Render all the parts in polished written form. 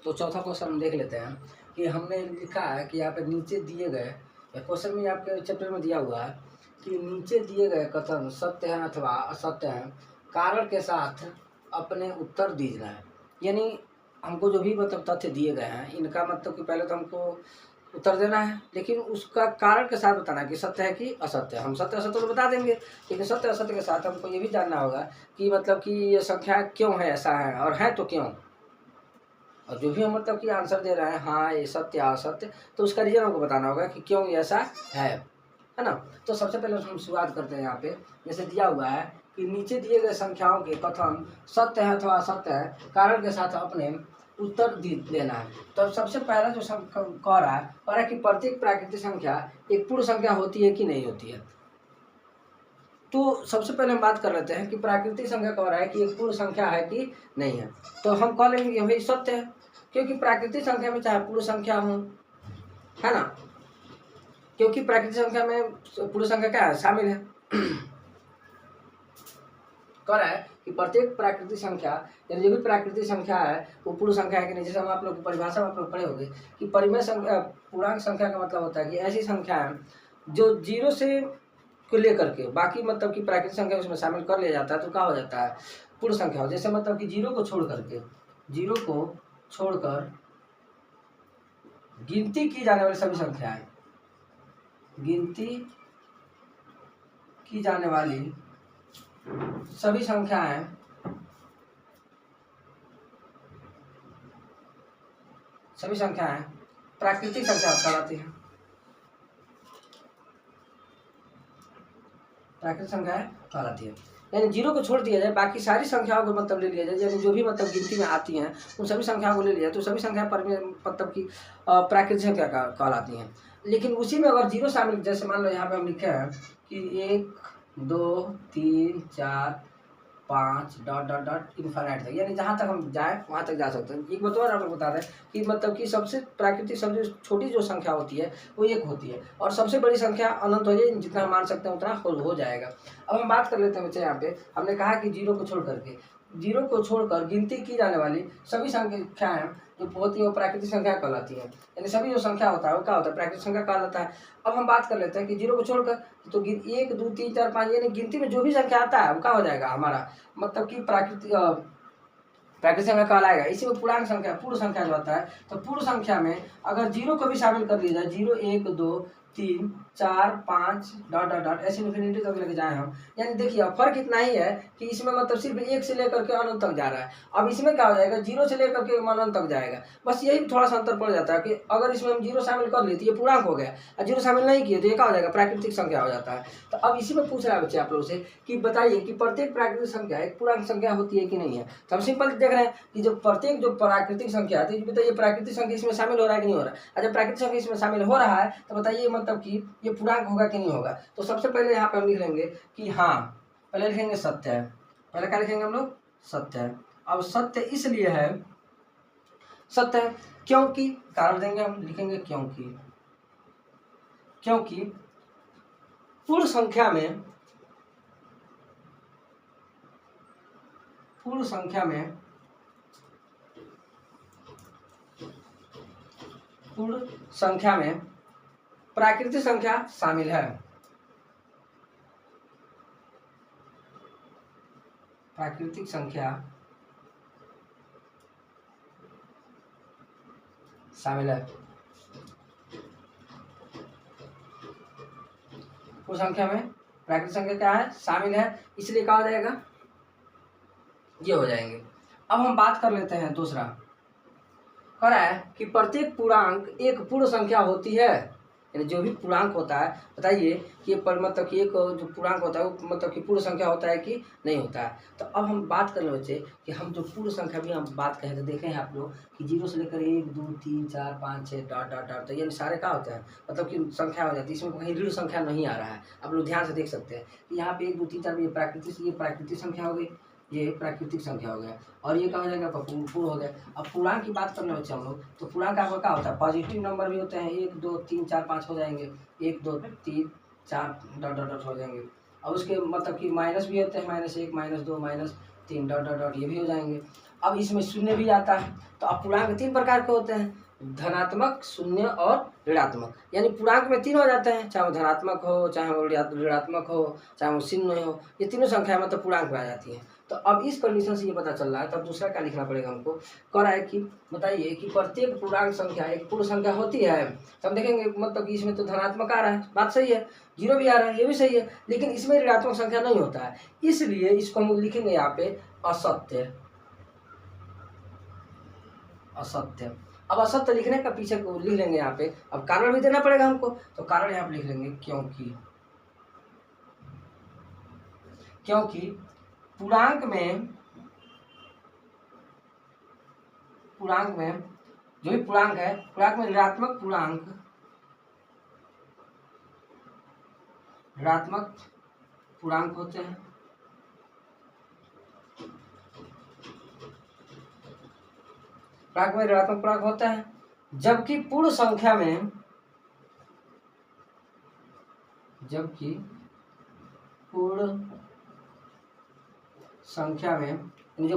तो चौथा क्वेश्चन हम देख लेते हैं कि हमने लिखा है कि यहाँ पे नीचे दिए गए क्वेश्चन में आपके चैप्टर में दिया हुआ है कि नीचे दिए गए कथन सत्य हैं अथवा असत्य हैं, कारण के साथ अपने उत्तर दीजना है। यानी हमको जो भी मतलब तथ्य दिए गए हैं इनका मतलब कि पहले तो हमको उत्तर देना है, लेकिन उसका कारण के साथ बताना है कि सत्य है कि असत्य है। हम सत्य असत्य तो बता देंगे, लेकिन सत्य असत्य के साथ हमको ये भी जानना होगा कि मतलब कि ये संख्या क्यों है, ऐसा है और है तो क्यों। और जो भी हम मतलब कि आंसर दे रहे हैं हाँ ये सत्य असत्य, तो उसका रीजन हमको बताना होगा कि क्यों ये ऐसा है ना। तो सबसे पहले हम शुरुआत करते हैं यहाँ पे, जैसे दिया हुआ है कि नीचे दिए गए संख्याओं के कथन सत्य है अथवा असत्य है, कारण के साथ अपने उत्तर देना है। तो सबसे पहला जो कह रहा है कि प्रत्येक प्राकृतिक संख्या एक पूर्ण संख्या होती है कि नहीं होती है। तो सबसे पहले हम बात कर लेते हैं कि प्राकृतिक संख्या कह रहा है कि एक पूर्ण संख्या है कि नहीं है। तो हम कह लेंगे भाई सत्य है, क्योंकि प्राकृतिक संख्या में चाहे पूर्ण संख्या हो, है ना, क्योंकि प्राकृतिक संख्या में पूर्ण संख्या क्या है, शामिल है। कह रहा है कि प्रत्येक प्राकृतिक संख्या यानी जो भी प्राकृतिक संख्या है वो पूर्ण संख्या है कि नहीं। जैसे हम आप लोग की परिभाषा में आप लोग पढ़े होंगे कि परिमेय संख्या, पूर्णांक संख्या का मतलब होता है कि ऐसी संख्या है जो जीरो से को लेकर के बाकी मतलब कि प्राकृतिक संख्या उसमें शामिल कर लिया जाता है तो क्या हो जाता है, पूर्ण संख्या हो। जैसे मतलब कि जीरो को छोड़कर गिनती की जाने वाली सभी संख्याएं, गिनती की जाने वाली सभी संख्याएं प्राकृतिक संख्या कहलाती है, प्राकृतिक संख्याएं कहलाती है। यानी जीरो को छोड़ दिया जाए, बाकी सारी संख्याओं को मतलब ले लिया जाए, यानी जो भी मतलब गिनती में आती हैं उन सभी संख्याओं को ले लिया जाए तो सभी संख्या पर मतलब की प्राकृतिक संख्या कहलाती हैं। लेकिन उसी में अगर जीरो शामिल, जैसे मान लो यहाँ पे हम लिखे हैं कि 1 2 3 4 5 डॉट डॉट डॉट इन्फाइनाइट तक, यानी जहाँ तक हम जाए वहाँ तक जा सकते हैं। एक बात और आप लोग बता दें कि मतलब कि सबसे प्राकृतिक सबसे छोटी जो संख्या होती है वो 1 होती है, और सबसे बड़ी संख्या अनंत हो जाए, जितना हम मान सकते हैं उतना हो जाएगा। अब हम बात कर लेते हैं बच्चे, यहाँ पे हमने कहा कि जीरो को छोड़कर गिनती की जाने वाली सभी संख्याएं जो होती है वो प्राकृतिक संख्या कहलाती है। यानी सभी जो संख्या होता है वो क्या होता है, प्राकृतिक संख्या कहलाता है। अब हम बात कर लेते हैं कि जीरो को छोड़कर तो 1 2 3 4 5 यानी गिनती में जो भी संख्या आता है वो क्या हो जाएगा हमारा मतलब कि प्राकृतिक संख्या कहलाएगा। इसी में पूर्ण संख्या जो आता है, तो पूर्ण संख्या में अगर जीरो को भी शामिल कर लिया जाए, 0 1 2 3 4 5 डॉट डॉट डॉट ऐसे इन्फिनिटी तक लेके जाए हम, यानी देखिए फर्क इतना ही है कि इसमें मतलब सिर्फ 1 से लेकर के अनंत तक जा रहा है। अब इसमें क्या हो जाएगा, 0 से लेकर के अनंत तक जाएगा, बस यही थोड़ा सा अंतर पड़ जाता है कि अगर इसमें हम 0 शामिल कर लिए तो ये पूर्णांक हो गया, और 0 शामिल नहीं किए तो ये क्या हो जाएगा, प्राकृतिक संख्या हो जाता है। तो अब इसी में पूछ रहा है बच्चे आप लोगों से कि बताइए कि प्रत्येक प्राकृतिक संख्या एक पूर्णांक संख्या होती है कि नहीं है। तो हम सिंपल देख रहे हैं कि जो प्रत्येक जो प्राकृतिक संख्या है, तो बताइए प्राकृतिक संख्या इसमें शामिल हो रहा है कि नहीं हो रहा है। अगर प्राकृतिक संख्या इसमें शामिल हो रहा है तो बताइए मतलब कि ये पूर्णांक होगा कि नहीं होगा। तो सबसे पहले यहाँ पे हम लिख लेंगे कि हाँ, पहले लिखेंगे सत्य है। पहले क्या लिखेंगे हम लोग, सत्य है। अब सत्य इसलिए है, सत्य है क्योंकि, कारण देंगे हम, लिखेंगे क्योंकि पूर्ण संख्या में प्राकृतिक संख्या शामिल है, प्राकृतिक संख्या शामिल है। पूर्ण संख्या में प्राकृतिक संख्या क्या है, शामिल है, इसलिए क्या हो जाएगा, ये हो जाएंगे। अब हम बात कर लेते हैं दूसरा, कह रहा है कि प्रत्येक पूर्णांक एक पूर्ण संख्या होती है। यानी जो भी पूर्णांक होता है बताइए कि पर मतलब कि एक जो पूर्णांक होता है वो मतलब कि पूर्ण संख्या होता है कि नहीं होता है। तो अब हम बात कर लें बच्चे कि हम जो पूर्ण संख्या भी हम बात करें तो देखें आप लोग कि 0 से लेकर 1 2 3 4 5 6 डॉट डॉट डॉट, तो ये सारे क्या होते हैं मतलब कि संख्या हो जाती है, इसमें कहीं ऋण संख्या नहीं आ रहा है। आप लोग ध्यान से देख सकते हैं कि यहाँ पे 1 2 3 4 ये प्राकृतिक संख्या हो गई, ये प्राकृतिक संख्या हो गया, और ये क्या हो जाएगा, पूर्ण हो गया। अब पूर्णांक की बात करने बच्चे हम लोग, तो पूर्णांक आपका क्या होता है, पॉजिटिव नंबर भी होते हैं, 1 2 3 4 5 हो जाएंगे, 1 2 3 4 डॉट डॉट डॉट हो जाएंगे। और उसके मतलब कि माइनस भी होते हैं, -1 -2 -3 डॉट डॉट डॉट ये भी हो जाएंगे। अब इसमें शून्य भी आता है। तो अब पूर्णांक 3 प्रकार के होते हैं, धनात्मक, शून्य और ऋणात्मक। यानी पूर्णांक में 3 हो जाते हैं, चाहे वो धनात्मक हो, चाहे वो ऋणात्मक हो, चाहे वो शून्य हो, ये तीनों संख्या मतलब पूर्णांक में आ जाती है। तो अब इस कंडीशन से ये पता चल रहा है, तब दूसरा क्या लिखना पड़ेगा हमको, कह रहा है कि बताइए कि प्रत्येक पूर्णांक संख्या एक पूर्ण संख्या होती है। तो हम देखेंगे मतलब कि इसमें तो धनात्मक आ रहा है, बात सही है, 0 भी आ रहा है, ये भी सही है, लेकिन इसमें ऋणात्मक संख्या नहीं होता है, इसलिए इसको हम लिखेंगे यहाँ पे असत्य। असत्य। अब असत्य लिखने का पीछे को लिख लेंगे यहाँ पे, अब कारण भी देना पड़ेगा हमको, तो कारण यहाँ पे लिख लेंगे क्योंकि पूर्णांक में जो भी पूर्णांक है, पूर्णांक में ऋणात्मक पूर्णांक होते हैं। पूर्णांक में ऋणात्मक पूर्णांक होता है, जबकि पूर्ण संख्या में जो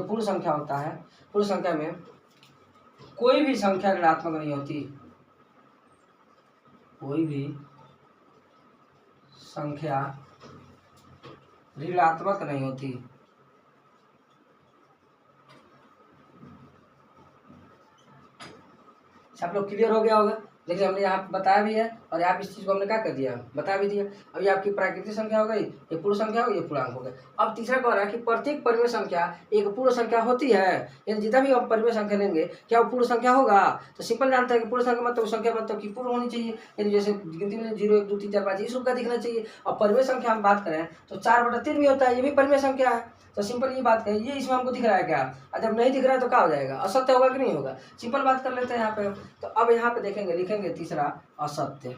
पूर्ण संख्या होता है, पूर्ण संख्या में कोई भी संख्या ऋणात्मक नहीं होती, कोई भी संख्या ऋणात्मक नहीं होती। आप लोग क्लियर हो गया होगा। देखिए हमने यहाँ बताया भी है और यहाँ इस चीज़ को हमने क्या कर दिया, बता भी दिया। अब ये आपकी प्राकृतिक संख्या हो गई, ये पूर्ण संख्या हो गई, ये पूर्णांक हो गया। अब तीसरा कह रहा है कि प्रत्येक परिमेय संख्या एक पूर्ण संख्या होती है, यानी जितना भी हम परिमेय संख्या लेंगे क्या वो पूर्ण संख्या होगा। तो सिंपल जानता है कि पूर्ण संख्या मतलब संख्या मतलब कि पूर्ण होनी चाहिए, यानी जैसे गिनती में 0 1 2 3 4 5 इस रूप का दिखना चाहिए। और परिमेय संख्या हम बात करें तो 4/3 भी होता है, ये भी परिमेय संख्या है। तो सिंपल ये बात करें, ये इसमें हमको दिख रहा है क्या, और जब नहीं दिख रहा है तो क्या हो जाएगा, असत्य होगा कि नहीं होगा। सिंपल बात कर लेते हैं यहाँ पे। तो अब यहाँ पे देखेंगे, लिखेंगे तीसरा असत्य।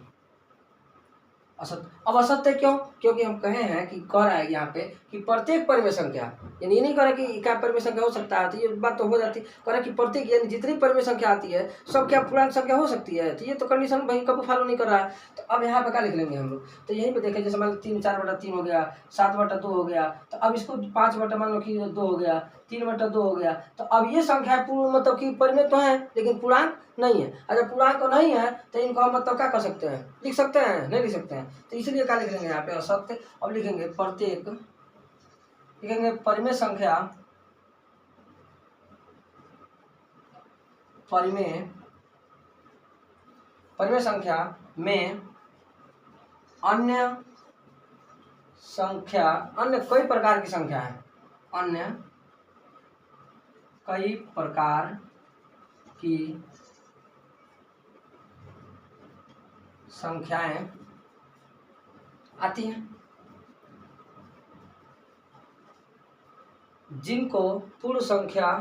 असत्य। अब असत्य क्यों, क्योंकि हम कहे हैं कि कह रहा है यहाँ पे कि प्रत्येक परिमेय संख्या, यानी ये नहीं कह रहा कि क्या परिमेय संख्या हो सकता है, तो ये बात तो हो जाती, कह रहा कि प्रत्येक यानी जितनी परिमेय संख्या आती है सब क्या पूर्णांक संख्या हो सकती है। तो ये तो कंडीशन भाई कभी फॉलो नहीं कर रहा है। तो अब यहाँ पे क्या लिख लेंगे हम लोग, तो यहीं पे देखें, जैसे मान लो 3 4/3 हो गया, 7/2 हो गया, तो अब इसको 5 मान लो कि 2 हो गया, 3/2 हो गया। तो अब ये संख्या पूर्ण मतलब कि परिमेय तो है लेकिन पूर्णांक नहीं है। अगर पूर्णांक नहीं है तो इनको हम मतलब क्या कर सकते हैं, लिख सकते हैं, नहीं लिख सकते हैं। तो इसलिए क्या लिख लेंगे यहाँ पे असत्य। अब लिखेंगे प्रत्येक, लिखेंगे परिमेय संख्या, परिमेय संख्या में अन्य कई प्रकार की संख्या है, अन्य कई प्रकार की संख्याएं आती हैं जिनको पूर्ण संख्या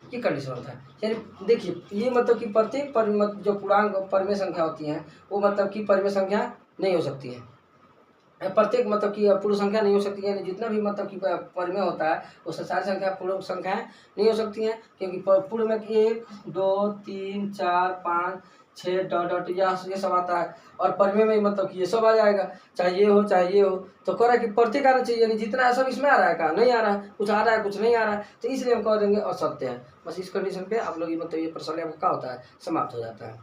की कंडीशन होता है। यानी देखिए ये मतलब कि प्रत्येक जो पूर्णांक परिमेय संख्या होती हैं वो मतलब कि परिमेय संख्या नहीं हो सकती है। प्रत्येक मतलब कि पूर्ण संख्या नहीं हो सकती है, यानी जितना भी मतलब कि परिमेय होता है उससे सारी संख्या पूर्ण संख्याएं नहीं हो सकती हैं, क्योंकि पूर्ण में 1 2 3 4 5 6 डॉट ये सब आता है। और परिमेय में मतलब कि ये सब आ जाएगा, चाहे ये हो चाहे ये हो। तो कह रहा है कि प्रत्येक आना चाहिए, यानी जितना सब इसमें आ रहा है, कहा नहीं आ रहा है, कुछ आ रहा है कुछ नहीं आ रहा है, तो इसलिए हम कह देंगे असत्य है। बस इस कंडीशन पे आप लोग मतलब ये प्रश्न आपका क्या होता है, समाप्त हो जाता है।